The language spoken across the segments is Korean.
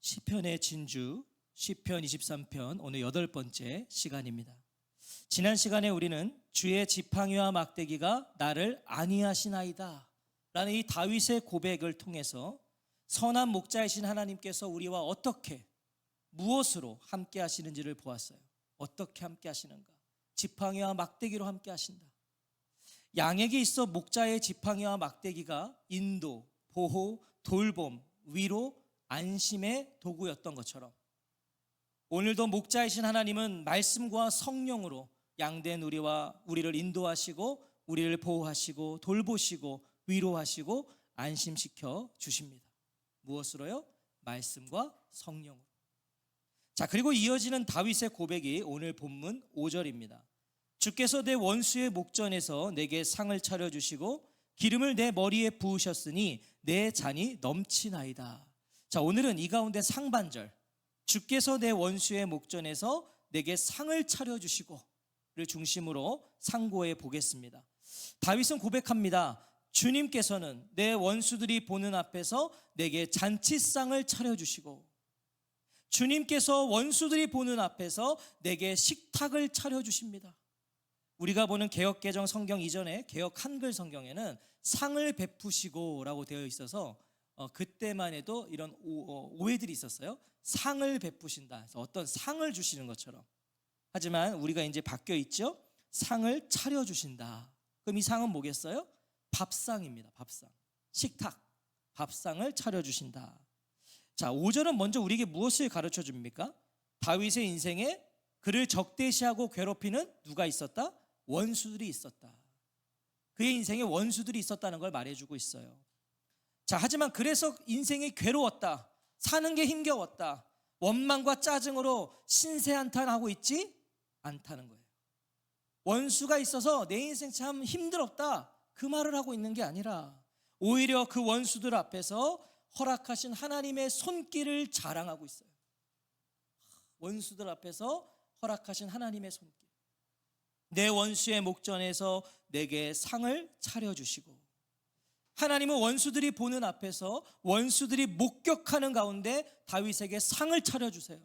시편의 진주, 시편 23편 오늘 8번째 시간입니다. 지난 시간에 우리는 주의 지팡이와 막대기가 나를 안위하시나이다 라는 이 다윗의 고백을 통해서 선한 목자이신 하나님께서 우리와 어떻게, 무엇으로 함께 하시는지를 보았어요. 어떻게 함께 하시는가? 지팡이와 막대기로 함께 하신다. 양에게 있어 목자의 지팡이와 막대기가 인도, 보호, 돌봄, 위로, 안심의 도구였던 것처럼 오늘도 목자이신 하나님은 말씀과 성령으로 양된 우리를 인도하시고 우리를 보호하시고 돌보시고 위로하시고 안심시켜 주십니다. 무엇으로요? 말씀과 성령으로. 자, 그리고 이어지는 다윗의 고백이 오늘 본문 5절입니다. 주께서 내 원수의 목전에서 내게 상을 차려주시고 기름을 내 머리에 부으셨으니 내 잔이 넘치나이다. 자, 오늘은 이 가운데 상반절, 주께서 내 원수의 목전에서 내게 상을 차려주시고를 중심으로 상고해 보겠습니다. 다윗은 고백합니다. 주님께서는 내 원수들이 보는 앞에서 내게 잔치상을 차려주시고, 주님께서 원수들이 보는 앞에서 내게 식탁을 차려주십니다. 우리가 보는 개역개정 성경 이전에 개역 한글 성경에는 상을 베푸시고 라고 되어 있어서 그때만 해도 이런 오해들이 있었어요. 상을 베푸신다, 그래서 어떤 상을 주시는 것처럼. 하지만 우리가 이제 바뀌어 있죠. 상을 차려주신다. 그럼 이 상은 뭐겠어요? 밥상입니다. 밥상, 식탁, 밥상을 차려주신다. 자, 5절은 먼저 우리에게 무엇을 가르쳐 줍니까? 다윗의 인생에 그를 적대시하고 괴롭히는 누가 있었다? 원수들이 있었다. 그의 인생에 원수들이 있었다는 걸 말해주고 있어요. 자, 하지만 그래서 인생이 괴로웠다, 사는 게 힘겨웠다, 원망과 짜증으로 신세한탄하고 있지 않다는 거예요. 원수가 있어서 내 인생 참 힘들었다, 그 말을 하고 있는 게 아니라 오히려 그 원수들 앞에서 허락하신 하나님의 손길을 자랑하고 있어요. 원수들 앞에서 허락하신 하나님의 손길. 내 원수의 목전에서 내게 상을 차려주시고, 하나님은 원수들이 보는 앞에서 원수들이 목격하는 가운데 다윗에게 상을 차려주세요.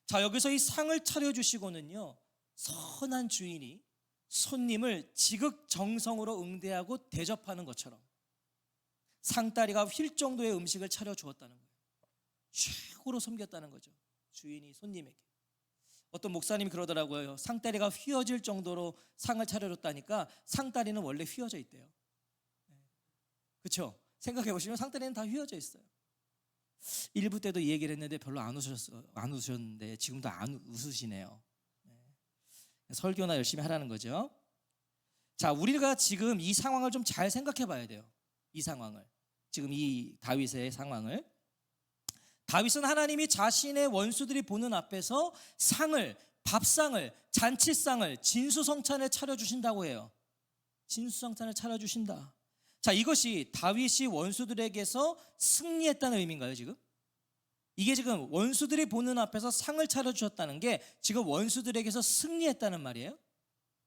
자, 여기서 이 상을 차려주시고는요, 선한 주인이 손님을 지극정성으로 응대하고 대접하는 것처럼 상다리가 휠 정도의 음식을 차려주었다는 거예요. 최고로 섬겼다는 거죠, 주인이 손님에게. 어떤 목사님이 그러더라고요. 상다리가 휘어질 정도로 상을 차려줬다니까 상다리는 원래 휘어져 있대요. 그렇죠? 생각해 보시면 상다리는 다 휘어져 있어요. 1부 때도 이 얘기를 했는데 별로 안 웃으셨는데 지금도 안 웃으시네요. 설교나 열심히 하라는 거죠. 자, 우리가 지금 이 상황을 좀 잘 생각해 봐야 돼요. 이 상황을, 지금 이 다윗의 상황을. 다윗은 하나님이 자신의 원수들이 보는 앞에서 상을, 밥상을, 잔치상을, 진수성찬을 차려주신다고 해요. 진수성찬을 차려주신다. 자, 이것이 다윗이 원수들에게서 승리했다는 의미인가요, 지금? 이게 지금 원수들이 보는 앞에서 상을 차려주셨다는 게 지금 원수들에게서 승리했다는 말이에요?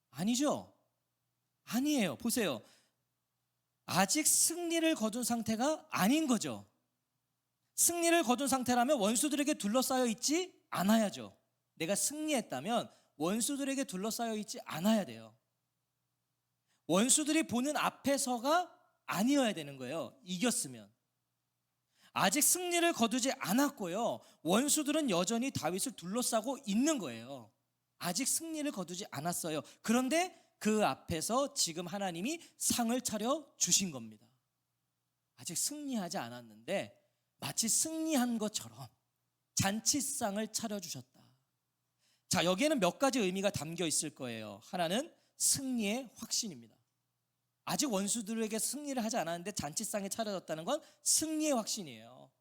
아니죠. 아니에요. 보세요. 아직 승리를 거둔 상태가 아닌 거죠. 승리를 거둔 상태라면 원수들에게 둘러싸여 있지 않아야죠. 내가 승리했다면 원수들에게 둘러싸여 있지 않아야 돼요. 원수들이 보는 앞에서가 아니어야 되는 거예요. 이겼으면. 아직 승리를 거두지 않았고요, 원수들은 여전히 다윗을 둘러싸고 있는 거예요. 아직 승리를 거두지 않았어요. 그런데 그 앞에서 지금 하나님이 상을 차려 주신 겁니다. 아직 승리하지 않았는데 마치 승리한 것처럼 잔치상을 차려주셨다. 자, 여기에는 몇 가지 의미가 담겨 있을 거예요. 하나는 승리의 확신입니다. 아직 원수들에게 승리를 하지 않았는데 잔치상에 차려졌다는 건 승리의 확신이에요.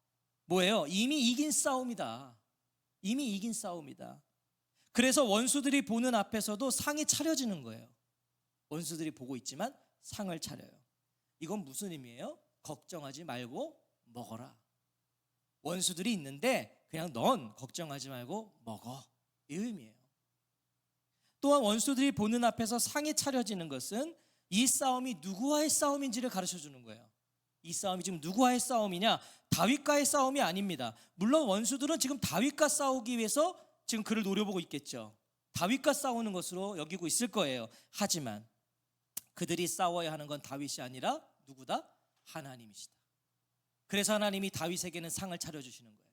뭐예요? 이미 이긴 싸움이다. 이미 이긴 싸움이다. 그래서 원수들이 보는 앞에서도 상이 차려지는 거예요. 원수들이 보고 있지만 상을 차려요. 이건 무슨 의미예요? 걱정하지 말고 먹어라. 원수들이 있는데 그냥 넌 걱정하지 말고 먹어, 이 의미예요. 또한 원수들이 보는 앞에서 상이 차려지는 것은 이 싸움이 누구와의 싸움인지를 가르쳐 주는 거예요. 이 싸움이 지금 누구와의 싸움이냐? 다윗과의 싸움이 아닙니다. 물론 원수들은 지금 다윗과 싸우기 위해서 지금 그를 노려보고 있겠죠. 다윗과 싸우는 것으로 여기고 있을 거예요. 하지만 그들이 싸워야 하는 건 다윗이 아니라 누구다? 하나님이시다. 그래서 하나님이 다윗에게는 상을 차려주시는 거예요.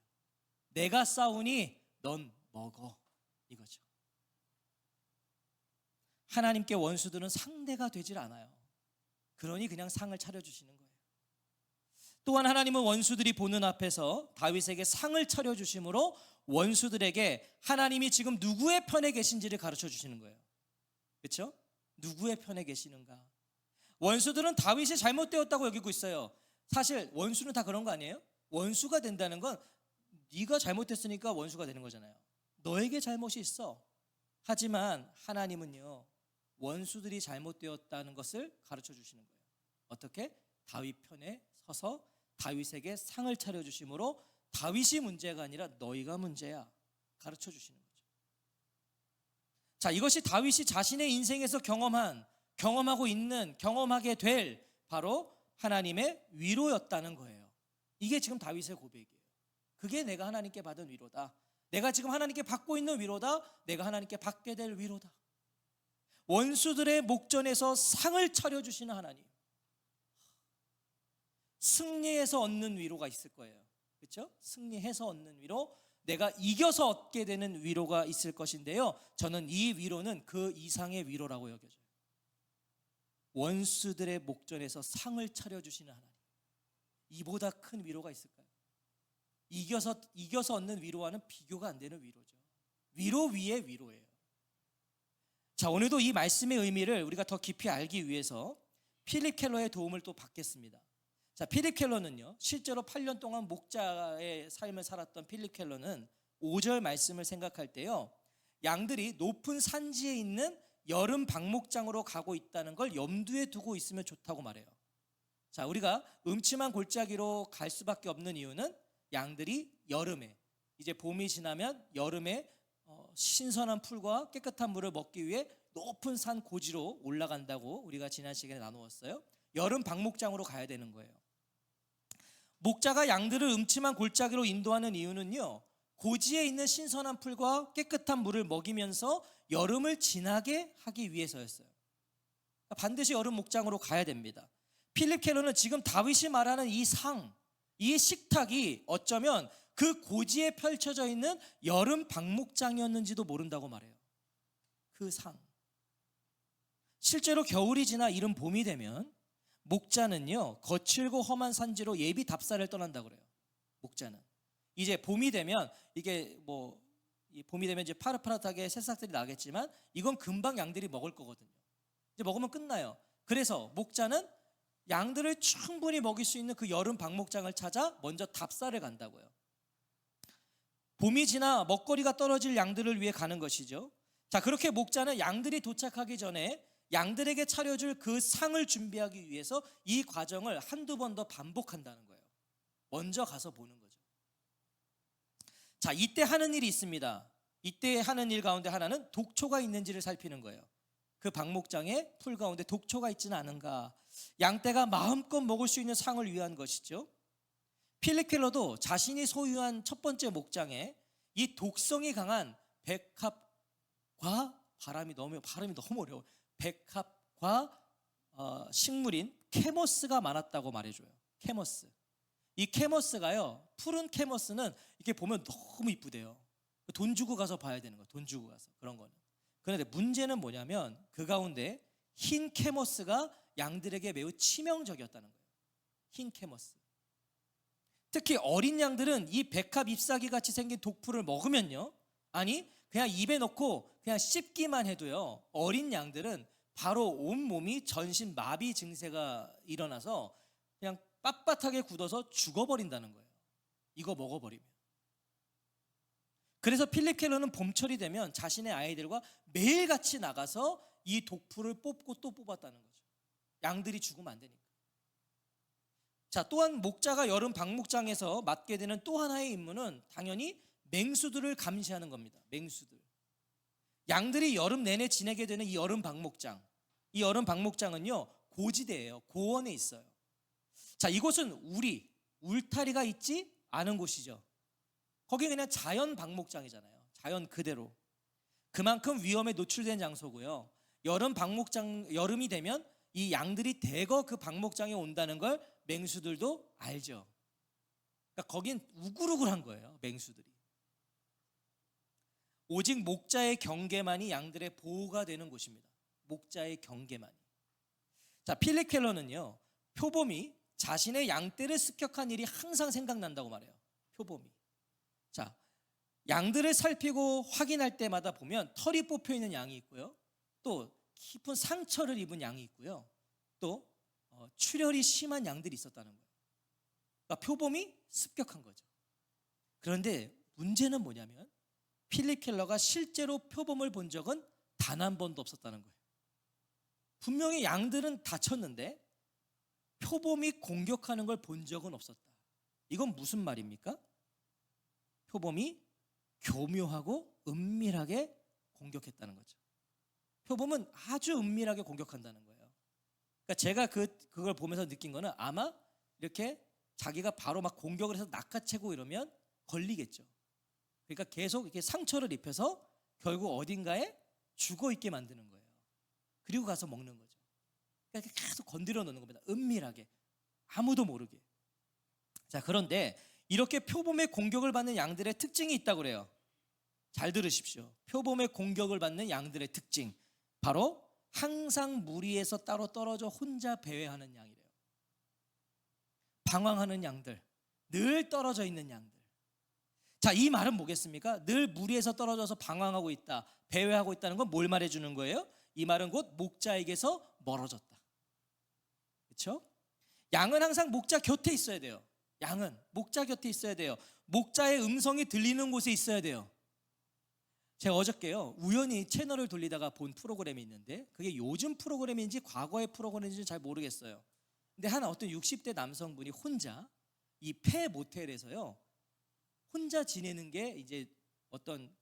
내가 싸우니 넌 먹어, 이거죠. 하나님께 원수들은 상대가 되질 않아요. 그러니 그냥 상을 차려주시는 거예요. 또한 하나님은 원수들이 보는 앞에서 다윗에게 상을 차려주심으로 원수들에게 하나님이 지금 누구의 편에 계신지를 가르쳐 주시는 거예요. 그렇죠? 누구의 편에 계시는가? 원수들은 다윗이 잘못되었다고 여기고 있어요. 사실 원수는 다 그런 거 아니에요? 원수가 된다는 건 네가 잘못됐으니까 원수가 되는 거잖아요. 너에게 잘못이 있어. 하지만 하나님은요, 원수들이 잘못되었다는 것을 가르쳐 주시는 거예요. 어떻게? 다윗 편에 서서 다윗에게 상을 차려주심으로 다윗이 문제가 아니라 너희가 문제야, 가르쳐 주시는 거죠. 자, 이것이 다윗이 자신의 인생에서 경험하고 있는, 경험하게 될 바로 하나님의 위로였다는 거예요. 이게 지금 다윗의 고백이에요. 그게 내가 하나님께 받은 위로다. 내가 지금 하나님께 받고 있는 위로다. 내가 하나님께 받게 될 위로다. 원수들의 목전에서 상을 차려주시는 하나님. 승리해서 얻는 위로가 있을 거예요. 그렇죠? 승리해서 얻는 위로, 내가 이겨서 얻게 되는 위로가 있을 것인데요, 저는 이 위로는 그 이상의 위로라고 여겨져요. 원수들의 목전에서 상을 차려주시는 하나님, 이보다 큰 위로가 있을까요? 이겨서 얻는 위로와는 비교가 안 되는 위로죠. 위로 위에 위로예요. 자, 오늘도 이 말씀의 의미를 우리가 더 깊이 알기 위해서 필립 켈러의 도움을 또 받겠습니다. 자, 필립 켈러는요, 실제로 8년 동안 목자의 삶을 살았던 필립 켈러는 5절 말씀을 생각할 때요, 양들이 높은 산지에 있는 여름 방목장으로 가고 있다는 걸 염두에 두고 있으면 좋다고 말해요. 자, 우리가 음침한 골짜기로 갈 수밖에 없는 이유는 양들이 여름에, 이제 봄이 지나면 여름에 신선한 풀과 깨끗한 물을 먹기 위해 높은 산 고지로 올라간다고 우리가 지난 시간에 나누었어요. 여름 방목장으로 가야 되는 거예요. 목자가 양들을 음침한 골짜기로 인도하는 이유는요, 고지에 있는 신선한 풀과 깨끗한 물을 먹이면서 여름을 지나게 하기 위해서였어요. 반드시 여름 목장으로 가야 됩니다. 필립 켈러는 지금 다윗이 말하는 이 상, 이 식탁이 어쩌면 그 고지에 펼쳐져 있는 여름 방목장이었는지도 모른다고 말해요. 그 상. 실제로 겨울이 지나 이른 봄이 되면 목자는요, 거칠고 험한 산지로 예비 답사를 떠난다 그래요. 목자는 이제 봄이 되면, 이게 봄이 되면 이제 파릇파릇하게 새싹들이 나겠지만 이건 금방 양들이 먹을 거거든요. 이제 먹으면 끝나요. 그래서 목자는 양들을 충분히 먹일 수 있는 그 여름 방목장을 찾아 먼저 답사를 간다고요. 봄이 지나 먹거리가 떨어질 양들을 위해 가는 것이죠. 자, 그렇게 목자는 양들이 도착하기 전에 양들에게 차려줄 그 상을 준비하기 위해서 이 과정을 한두 번 더 반복한다는 거예요. 먼저 가서 보는 거죠. 자, 이때 하는 일이 있습니다. 이때 하는 일 가운데 하나는 독초가 있는지를 살피는 거예요. 그 방목장에 풀 가운데 독초가 있지는 않은가, 양떼가 마음껏 먹을 수 있는 상을 위한 것이죠. 필립 켈러도 자신이 소유한 첫 번째 목장에 이 독성이 강한 백합과 발음이 너무 어려워요. 백합과 식물인 캐머스가 많았다고 말해줘요. 캐머스. 이 캐머스가요, 푸른 캐머스는 이렇게 보면 너무 이쁘대요. 돈 주고 가서 봐야 되는 거예요. 돈 주고 가서, 그런 거는. 그런데 문제는 뭐냐면 그 가운데 흰 캐머스가 양들에게 매우 치명적이었다는 거예요. 흰 캐머스. 특히 어린 양들은 이 백합 잎사귀 같이 생긴 독풀을 먹으면요, 아니 그냥 입에 넣고 그냥 씹기만 해도요, 어린 양들은 바로 온몸이 전신 마비 증세가 일어나서 그냥 빳빳하게 굳어서 죽어버린다는 거예요. 이거 먹어버리면. 그래서 필립 켈러는 봄철이 되면 자신의 아이들과 매일같이 나가서 이 독풀을 뽑고 또 뽑았다는 거죠. 양들이 죽으면 안 되니까. 자, 또한 목자가 여름 방목장에서 맡게 되는 또 하나의 임무는 당연히 맹수들을 감시하는 겁니다. 맹수들. 양들이 여름 내내 지내게 되는 이 여름 방목장, 이 여름 방목장은요, 고지대예요. 고원에 있어요. 자, 이곳은 울타리가 있지 않은 곳이죠. 거기 그냥 자연 방목장이잖아요. 자연 그대로. 그만큼 위험에 노출된 장소고요. 여름이 되면 이 양들이 대거 그 방목장에 온다는 걸 맹수들도 알죠. 그러니까 거긴 우글우글한 거예요, 맹수들이. 오직 목자의 경계만이 양들의 보호가 되는 곳입니다. 목자의 경계만이. 자, 필립 켈러는요, 표범이 자신의 양떼를 습격한 일이 항상 생각난다고 말해요. 표범이. 자, 양들을 살피고 확인할 때마다 보면 털이 뽑혀 있는 양이 있고요, 또 깊은 상처를 입은 양이 있고요, 또 출혈이 심한 양들이 있었다는 거예요. 그러니까 표범이 습격한 거죠. 그런데 문제는 뭐냐면 필립 켈러가 실제로 표범을 본 적은 단 한 번도 없었다는 거예요. 분명히 양들은 다쳤는데 표범이 공격하는 걸 본 적은 없었다. 이건 무슨 말입니까? 표범이 교묘하고 은밀하게 공격했다는 거죠. 표범은 아주 은밀하게 공격한다는 거예요. 그러니까 제가 그걸 보면서 느낀 거는 아마 이렇게 자기가 바로 막 공격을 해서 낚아채고 이러면 걸리겠죠. 그러니까 계속 이렇게 상처를 입혀서 결국 어딘가에 죽어 있게 만드는 거예요. 그리고 가서 먹는 거죠. 그러니까 계속 건드려 놓는 겁니다. 은밀하게, 아무도 모르게. 자, 그런데 이렇게 표범의 공격을 받는 양들의 특징이 있다고 그래요. 잘 들으십시오. 표범의 공격을 받는 양들의 특징, 바로 항상 무리에서 따로 떨어져 혼자 배회하는 양이래요. 방황하는 양들, 늘 떨어져 있는 양들. 자, 이 말은 뭐겠습니까? 늘 무리에서 떨어져서 방황하고 있다, 배회하고 있다는 건 뭘 말해주는 거예요? 이 말은 곧 목자에게서 멀어졌다. 그렇죠? 양은 항상 목자 곁에 있어야 돼요. 양은 목자 곁에 있어야 돼요. 목자의 음성이 들리는 곳에 있어야 돼요. 제가 어저께요, 우연히 채널을 돌리다가 본 프로그램이 있는데 그게 요즘 프로그램인지 과거의 프로그램인지 잘 모르겠어요. 근데 어떤 60대 남성분이 혼자 이 폐 모텔에서요, 혼자 지내는 게 이제 어떤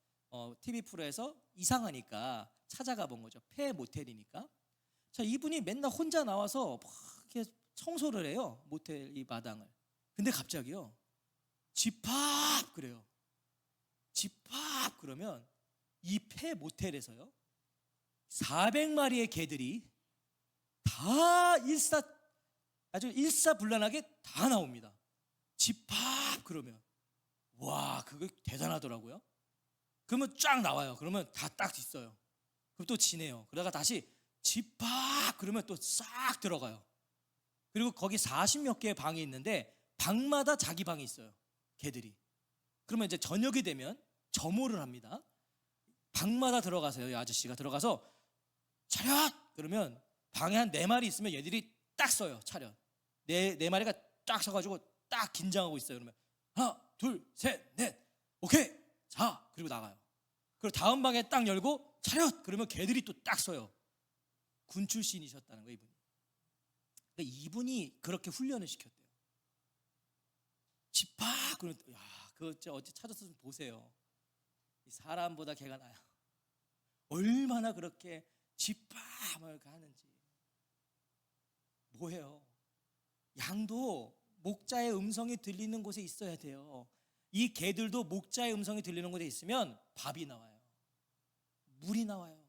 TV 프로에서 이상하니까 찾아가 본 거죠. 폐 모텔이니까. 자, 이분이 맨날 혼자 나와서 막 이렇게 청소를 해요, 모텔 이 마당을. 근데 갑자기요, 집합 그래요. 집합 그러면 이 폐 모텔에서요 400마리의 개들이 다 아주 일사불란하게 다 나옵니다. 집합 그러면 와, 그거 대단하더라고요. 그러면 쫙 나와요. 그러면 다 딱 있어요. 그럼 또 지내요. 그러다가 다시 집합 그러면 또 싹 들어가요. 그리고 거기 40몇 개의 방이 있는데 방마다 자기 방이 있어요, 개들이. 그러면 이제 저녁이 되면 점호를 합니다. 방마다 들어가서요, 이 아저씨가 들어가서 차렷! 그러면 방에 한 4마리 있으면 얘들이 딱 서요, 차렷. 네 마리가 딱 서가지고 딱 긴장하고 있어요. 그러면 하나, 둘, 셋, 넷, 오케이, 자, 그리고 나가요. 그리고 다음 방에 딱 열고 차렷! 그러면 개들이 또 딱 서요. 군 출신이셨다는 거예요, 이분이. 그러니까 이분이 그렇게 훈련을 시켰대요. 집합! 그러면 야, 그거 어제 찾아서 좀 보세요. 사람보다 개가 나요. 얼마나 그렇게 집합을 하는지. 뭐예요? 양도 목자의 음성이 들리는 곳에 있어야 돼요. 이 개들도 목자의 음성이 들리는 곳에 있으면 밥이 나와요. 물이 나와요.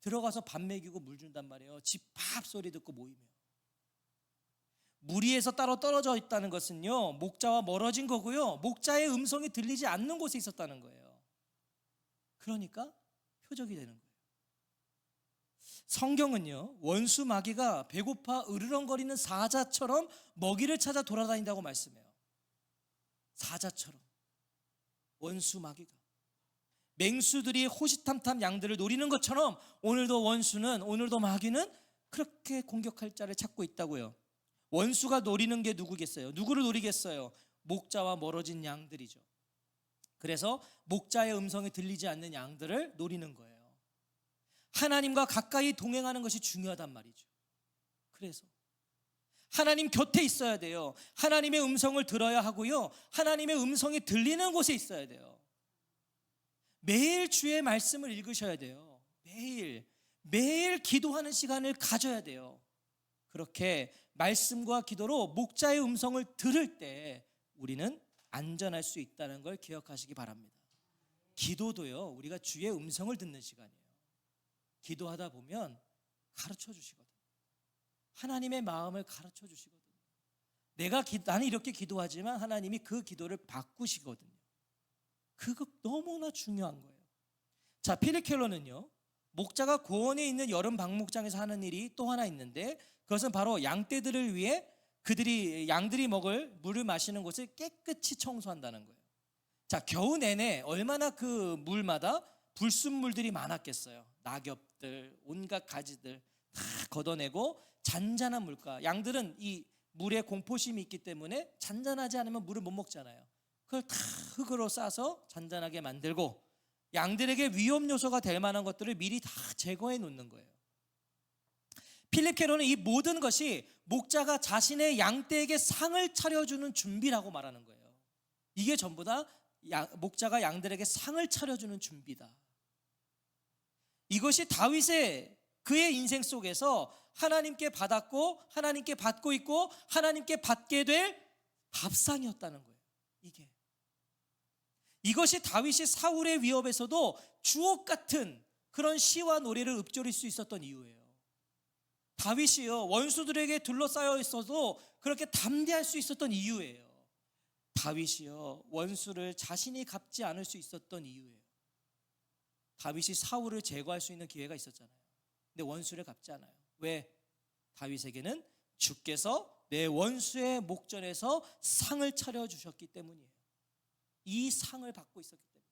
들어가서 밥 먹이고 물 준단 말이에요. 집합 소리 듣고 모이면. 무리에서 따로 떨어져 있다는 것은요, 목자와 멀어진 거고요, 목자의 음성이 들리지 않는 곳에 있었다는 거예요. 그러니까 표적이 되는 거예요. 성경은요, 원수 마귀가 배고파 으르렁거리는 사자처럼 먹이를 찾아 돌아다닌다고 말씀해요. 사자처럼. 원수 마귀가 맹수들이 호시탐탐 양들을 노리는 것처럼 오늘도 마귀는 그렇게 공격할 자를 찾고 있다고요. 원수가 노리는 게 누구겠어요? 누구를 노리겠어요? 목자와 멀어진 양들이죠. 그래서 목자의 음성이 들리지 않는 양들을 노리는 거예요. 하나님과 가까이 동행하는 것이 중요하단 말이죠. 그래서 하나님 곁에 있어야 돼요. 하나님의 음성을 들어야 하고요, 하나님의 음성이 들리는 곳에 있어야 돼요. 매일 주의 말씀을 읽으셔야 돼요. 매일 기도하는 시간을 가져야 돼요. 그렇게 말씀과 기도로 목자의 음성을 들을 때 우리는 안전할 수 있다는 걸 기억하시기 바랍니다. 기도도요, 우리가 주의 음성을 듣는 시간이에요. 기도하다 보면 가르쳐 주시거든요. 하나님의 마음을 가르쳐 주시거든요. 나는 이렇게 기도하지만 하나님이 그 기도를 바꾸시거든요. 그거 너무나 중요한 거예요. 자, 필립 켈러는요, 목자가 고원에 있는 여름 방목장에서 하는 일이 또 하나 있는데, 그것은 바로 양떼들을 위해 양들이 먹을 물을 마시는 곳을 깨끗이 청소한다는 거예요. 자, 겨우 내내 얼마나 그 물마다 불순물들이 많았겠어요. 낙엽들, 온갖 가지들 다 걷어내고 잔잔한 물가. 양들은 이 물에 공포심이 있기 때문에 잔잔하지 않으면 물을 못 먹잖아요. 그걸 다 흙으로 싸서 잔잔하게 만들고 양들에게 위험 요소가 될 만한 것들을 미리 다 제거해 놓는 거예요. 필립 켈러는 이 모든 것이 목자가 자신의 양떼에게 상을 차려주는 준비라고 말하는 거예요. 이게 전부 다 목자가 양들에게 상을 차려주는 준비다. 이것이 다윗의 그의 인생 속에서 하나님께 받았고 하나님께 받고 있고 하나님께 받게 될 밥상이었다는 거예요. 이것이 다윗이 사울의 위협에서도 주옥 같은 그런 시와 노래를 읊조릴 수 있었던 이유예요. 다윗이요, 원수들에게 둘러싸여 있어도 그렇게 담대할 수 있었던 이유예요. 다윗이요, 원수를 자신이 갚지 않을 수 있었던 이유예요. 다윗이 사울을 제거할 수 있는 기회가 있었잖아요. 근데 원수를 갚지 않아요. 왜? 다윗에게는 주께서 내 원수의 목전에서 상을 차려주셨기 때문이에요. 이 상을 받고 있었기 때문에.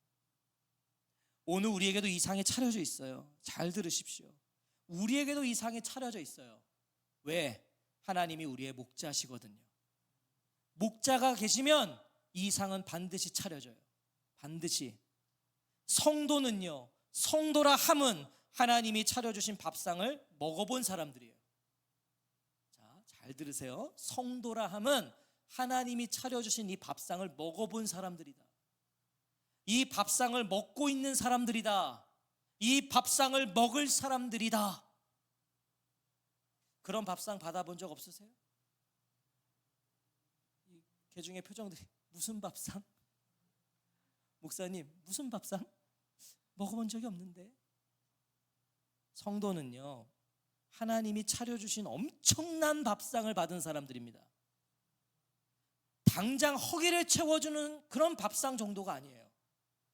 오늘 우리에게도 이 상이 차려져 있어요. 잘 들으십시오. 우리에게도 이 상이 차려져 있어요. 왜? 하나님이 우리의 목자시거든요. 목자가 계시면 이 상은 반드시 차려져요. 반드시. 성도는요, 성도라 함은 하나님이 차려주신 밥상을 먹어본 사람들이에요. 자, 잘 들으세요. 성도라 함은 하나님이 차려주신 이 밥상을 먹어본 사람들이다. 이 밥상을 먹고 있는 사람들이다. 이 밥상을 먹을 사람들이다. 그런 밥상 받아본 적 없으세요? 이 개중의 표정들이 무슨 밥상? 목사님 무슨 밥상? 먹어본 적이 없는데. 성도는요, 하나님이 차려주신 엄청난 밥상을 받은 사람들입니다. 당장 허기를 채워주는 그런 밥상 정도가 아니에요.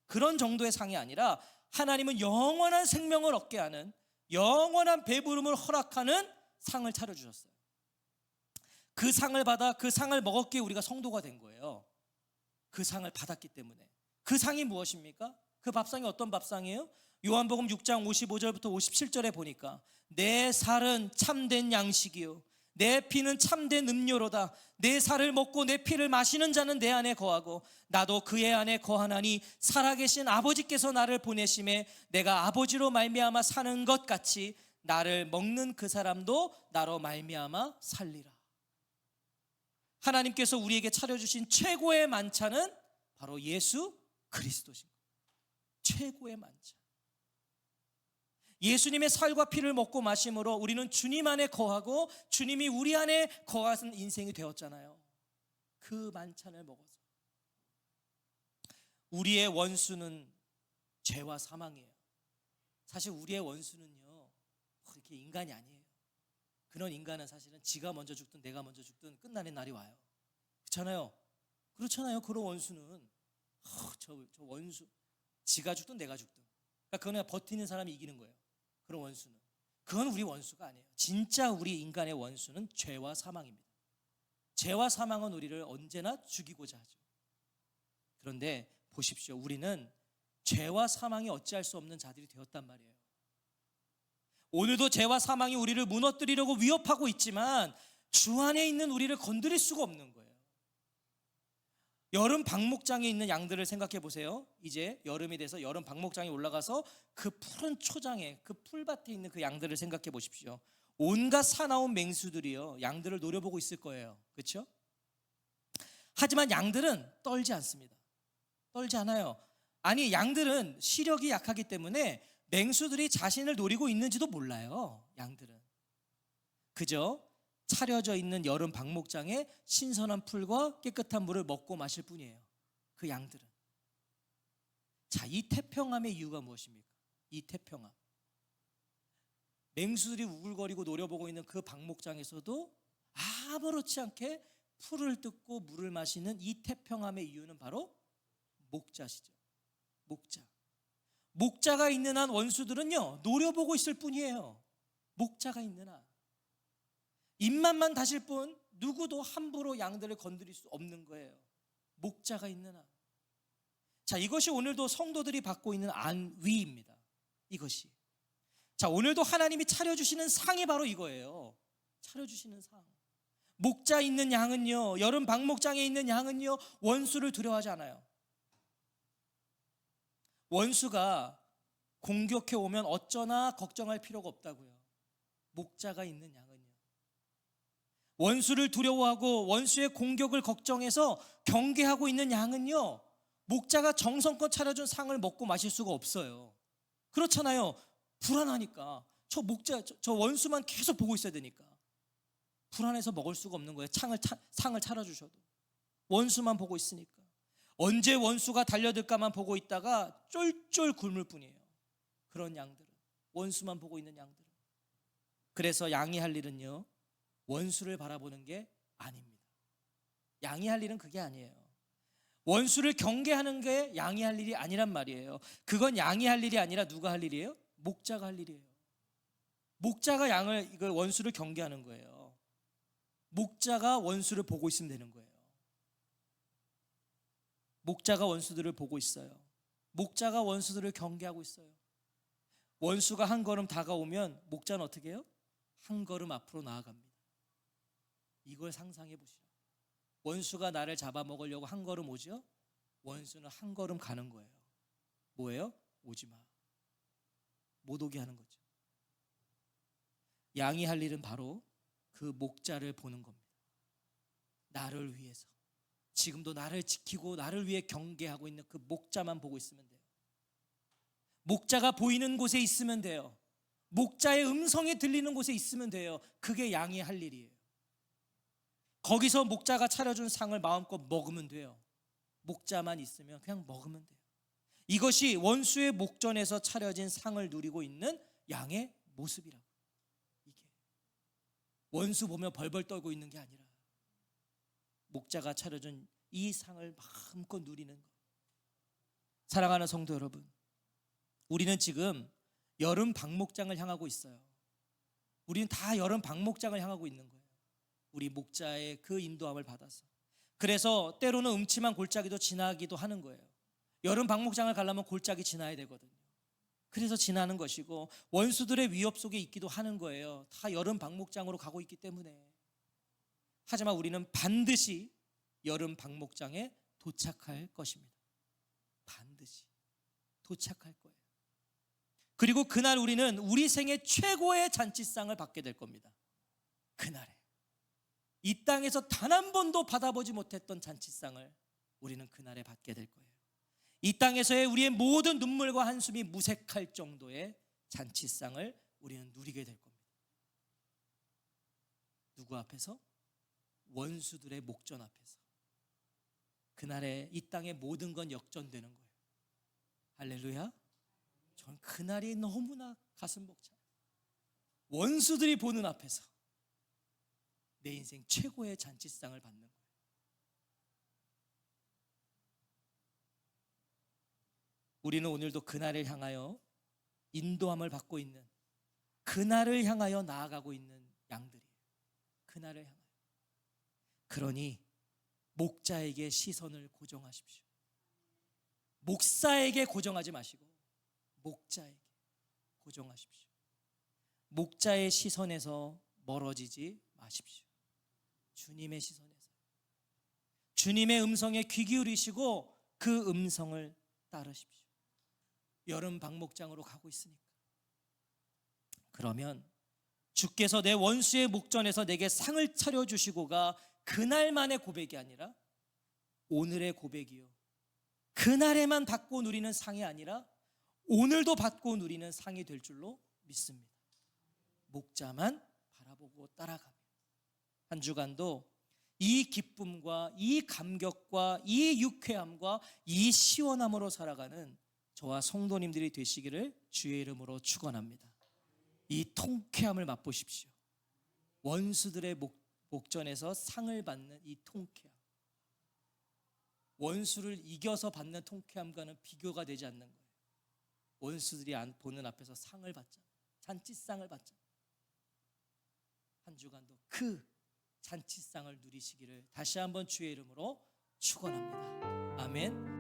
그런 정도의 상이 아니라 하나님은 영원한 생명을 얻게 하는, 영원한 배부름을 허락하는 상을 차려주셨어요. 그 상을 받아 그 상을 먹었기에 우리가 성도가 된 거예요. 그 상을 받았기 때문에. 그 상이 무엇입니까? 그 밥상이 어떤 밥상이에요? 요한복음 6장 55절부터 57절에 보니까 내 살은 참된 양식이요 내 피는 참된 음료로다. 내 살을 먹고 내 피를 마시는 자는 내 안에 거하고 나도 그의 안에 거하나니 살아계신 아버지께서 나를 보내심에 내가 아버지로 말미암아 사는 것 같이 나를 먹는 그 사람도 나로 말미암아 살리라. 하나님께서 우리에게 차려주신 최고의 만찬은 바로 예수 그리스도신 거예요. 최고의 만찬. 예수님의 살과 피를 먹고 마심으로 우리는 주님 안에 거하고 주님이 우리 안에 거하는 인생이 되었잖아요. 그 만찬을 먹어서. 우리의 원수는 죄와 사망이에요. 사실 우리의 원수는요, 그렇게 인간이 아니에요. 그런 인간은 사실은 지가 먼저 죽든 내가 먼저 죽든 끝나는 날이 와요. 그렇잖아요. 그렇잖아요. 그런 원수는 저 원수 지가 죽든 내가 죽든, 그러니까 그냥 버티는 사람이 이기는 거예요. 그런 원수는. 그건 우리 원수가 아니에요. 진짜 우리 인간의 원수는 죄와 사망입니다. 죄와 사망은 우리를 언제나 죽이고자 하죠. 그런데 보십시오. 우리는 죄와 사망이 어찌할 수 없는 자들이 되었단 말이에요. 오늘도 죄와 사망이 우리를 무너뜨리려고 위협하고 있지만 주 안에 있는 우리를 건드릴 수가 없는 거예요. 여름 방목장에 있는 양들을 생각해 보세요. 이제 여름이 돼서 여름 방목장에 올라가서 그 푸른 초장에, 그 풀밭에 있는 그 양들을 생각해 보십시오. 온갖 사나운 맹수들이요, 양들을 노려보고 있을 거예요. 그렇죠? 하지만 양들은 떨지 않습니다. 떨지 않아요. 아니, 양들은 시력이 약하기 때문에 맹수들이 자신을 노리고 있는지도 몰라요. 양들은 그저 차려져 있는 여름 방목장에 신선한 풀과 깨끗한 물을 먹고 마실 뿐이에요. 그 양들은. 자, 이 태평함의 이유가 무엇입니까? 이 태평함. 맹수들이 우글거리고 노려보고 있는 그 방목장에서도 아무렇지 않게 풀을 뜯고 물을 마시는 이 태평함의 이유는 바로 목자시죠. 목자. 목자가 있는 한 원수들은요, 노려보고 있을 뿐이에요. 목자가 있는 한. 입맛만 다실 뿐 누구도 함부로 양들을 건드릴 수 없는 거예요. 목자가 있는 한. 자, 이것이 오늘도 성도들이 받고 있는 안위입니다. 이것이. 자, 오늘도 하나님이 차려주시는 상이 바로 이거예요. 차려주시는 상. 목자 있는 양은요, 여름 방목장에 있는 양은요, 원수를 두려워하지 않아요. 원수가 공격해 오면 어쩌나 걱정할 필요가 없다고요. 목자가 있는 양은요. 원수를 두려워하고 원수의 공격을 걱정해서 경계하고 있는 양은요, 목자가 정성껏 차려준 상을 먹고 마실 수가 없어요. 그렇잖아요. 불안하니까. 저 원수만 계속 보고 있어야 되니까. 불안해서 먹을 수가 없는 거예요. 상을 차려주셔도. 원수만 보고 있으니까. 언제 원수가 달려들까만 보고 있다가 쫄쫄 굶을 뿐이에요. 그런 양들은. 원수만 보고 있는 양들은. 그래서 양이 할 일은요, 원수를 바라보는 게 아닙니다. 양이 할 일은 그게 아니에요. 원수를 경계하는 게 양이 할 일이 아니란 말이에요. 그건 양이 할 일이 아니라 누가 할 일이에요? 목자가 할 일이에요. 목자가 이걸 원수를 경계하는 거예요. 목자가 원수를 보고 있으면 되는 거예요. 목자가 원수들을 보고 있어요. 목자가 원수들을 경계하고 있어요. 원수가 한 걸음 다가오면 목자는 어떻게 해요? 한 걸음 앞으로 나아갑니다. 이걸 상상해 보시죠. 원수가 나를 잡아먹으려고 한 걸음 오죠? 원수는 한 걸음 가는 거예요. 뭐예요? 오지 마. 못 오게 하는 거죠. 양이 할 일은 바로 그 목자를 보는 겁니다. 나를 위해서. 지금도 나를 지키고 나를 위해 경계하고 있는 그 목자만 보고 있으면 돼요. 목자가 보이는 곳에 있으면 돼요. 목자의 음성이 들리는 곳에 있으면 돼요. 그게 양이 할 일이에요. 거기서 목자가 차려준 상을 마음껏 먹으면 돼요. 목자만 있으면 그냥 먹으면 돼요. 이것이 원수의 목전에서 차려진 상을 누리고 있는 양의 모습이라고. 이게 원수 보며 벌벌 떨고 있는 게 아니라 목자가 차려준 이 상을 마음껏 누리는 것. 사랑하는 성도 여러분, 우리는 지금 여름 방목장을 향하고 있어요. 우리는 다 여름 방목장을 향하고 있는 거예요. 우리 목자의 그 인도함을 받아서. 그래서 때로는 음침한 골짜기도 지나기도 하는 거예요. 여름 방목장을 가려면 골짜기 지나야 되거든요. 그래서 지나는 것이고 원수들의 위협 속에 있기도 하는 거예요. 다 여름 방목장으로 가고 있기 때문에. 하지만 우리는 반드시 여름 방목장에 도착할 것입니다. 반드시 도착할 거예요. 그리고 그날 우리는 우리 생애 최고의 잔치상을 받게 될 겁니다. 그날에 이 땅에서 단 한 번도 받아보지 못했던 잔치상을 우리는 그날에 받게 될 거예요. 이 땅에서의 우리의 모든 눈물과 한숨이 무색할 정도의 잔치상을 우리는 누리게 될 겁니다. 누구 앞에서? 원수들의 목전 앞에서. 그날에 이 땅의 모든 건 역전되는 거예요. 할렐루야. 전 그날이 너무나 가슴 벅차요. 원수들이 보는 앞에서 내 인생 최고의 잔치상을 받는 거예요. 우리는 오늘도 그날을 향하여 인도함을 받고 있는, 그날을 향하여 나아가고 있는 양들이에요. 그날을 향하여. 그러니 목자에게 시선을 고정하십시오. 목사에게 고정하지 마시고 목자에게 고정하십시오. 목자의 시선에서 멀어지지 마십시오. 주님의 시선에서. 주님의 음성에 귀 기울이시고 그 음성을 따르십시오. 여름 방목장으로 가고 있으니까. 그러면 주께서 내 원수의 목전에서 내게 상을 차려주시고가 그날만의 고백이 아니라 오늘의 고백이요, 그날에만 받고 누리는 상이 아니라 오늘도 받고 누리는 상이 될 줄로 믿습니다. 목자만 바라보고 따라가며 한 주간도 이 기쁨과 이 감격과 이 유쾌함과 이 시원함으로 살아가는 저와 성도님들이 되시기를 주의 이름으로 축원합니다. 이 통쾌함을 맛보십시오. 원수들의 목전에서 상을 받는 이 통쾌함, 원수를 이겨서 받는 통쾌함과는 비교가 되지 않는 거예요. 원수들이 보는 앞에서 상을 받잖아요. 잔치상을 받잖아요. 한 주간도 그 잔치상을 누리시기를 다시 한번 주의 이름으로 축원합니다. 아멘.